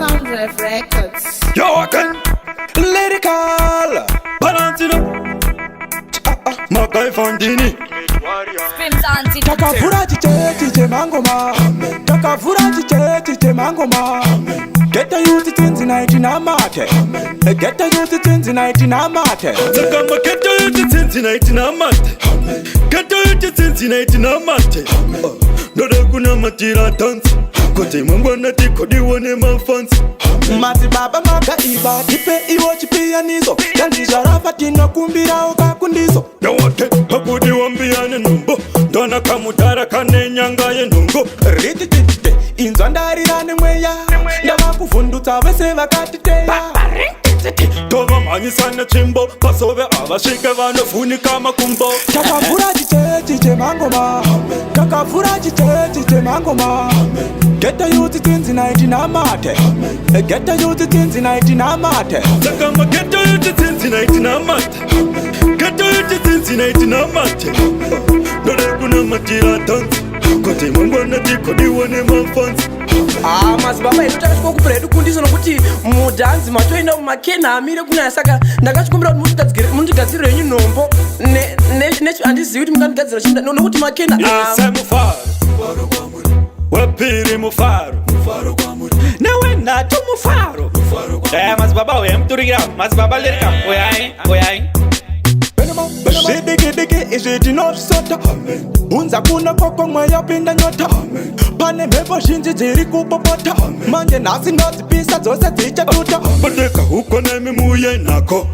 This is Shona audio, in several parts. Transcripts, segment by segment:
Soundwave Records. Yo, again, lyrical, Valentino, Makai Fondini. Screams anti Takafura chiche mangoma, takafura chiche mangoma. Get the youth things in night in a market. Get the youth things in night in a market. Sakama get the youth things in night in a market. Get the youth things in night in a market. No da kuna matira dance. Kote mangwana tiko diwane mafansi. Mati baba maka iba tipe iwo chipianizo. Yanzi jarafa tina kumbira oka kundizo. Yawate hakudi wambiane numbo. Dona kamutara kane nyanga ye nungo. Rititite inzandari rane mweya. Ndava kufundutsa vese vakatiteya. Tova manyisana chimbo. Pasove avashike vanofunika makumbo. Takafura chiche mangoma. Takafura chiche mangoma. Get the youth things in night in a market. Get the youth things in night in a market. Sakama get the youth things in night in a market. Get the youth things in night in a market. No da kuna matira dance. Kote mangwana tiko diwane mafansi. Mas baba inotaka chiko kupredu kundizo nokuti mudanzi matoenda mumakena amire kuna saka ndakachikumbira kuti mundigadzirire yenyu nhombo necho andizivi kuti mungandigadzira chinda nokuti makena Ise mufaro wepiri mufaro newe nato mufaro mazibaba uyamturikira mazibaba lereka oyai Zvidiki izvitinozvisota unza kuna koko mweya pinda nyota pane mhepo zhinji dziri kupopota manje nhasi ndodzipisa dzose dzichatuta Badeka huko nemi muye nako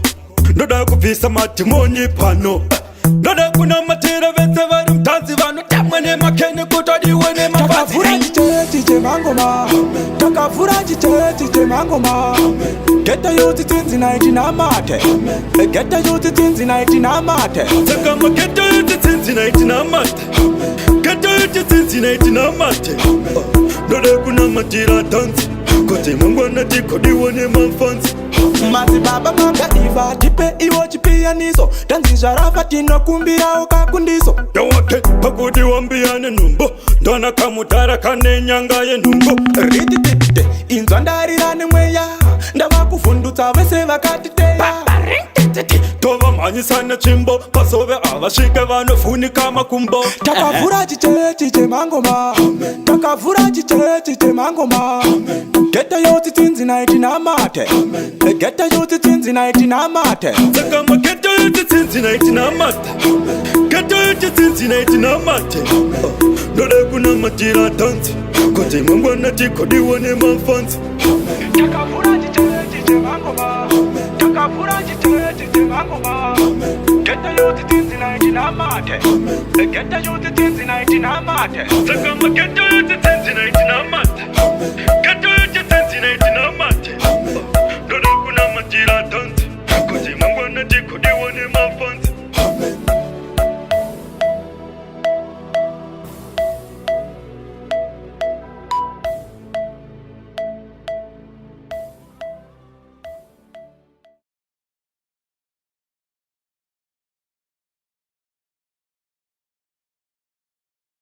ndoda kupisa matimoni pano ndoda kuna matira vese vari mtanzi vano tamwe nemakeni kutodiwe takafura nemafasi chiche mangoma takafura chiche mangoma get the youth things in night in a market get the youth things in night in a market Sakama get the youth things in night in a market. Get the youth things in night in a market. Ndoda kuna matira dance kote mangwana tiko diwane mafansi. Mati baba maka iva tipe iwo chipianizo danzi jarafa tinokumbira oka kundizo Yawate hakudi wambiane numbo ndona kamutara kane nyanga ye nungo. Rititite inzandari rane mweya ndava kufundutsa vese vakatiteya Tova manyisana chimbo pasove avashike vanofunika makumbo. takafura chiche mangoma takafura chiche mangoma get the youth things in night in a market get the youth things in night in a market Sakama get the youth things in night in a market. Get the youth things in night in a market. Ndoda kuna matira dance kote mangwana tiko diwane mafansi. takafura chiche mangoma takafura chiche mangoma get the youth things in night in a market get the youth things in night in a market Sakama get the youth things in night in a market. Get the youth things in night in a market. Ndoda kuna matira dance kote mangwana tiko diwane mafansi.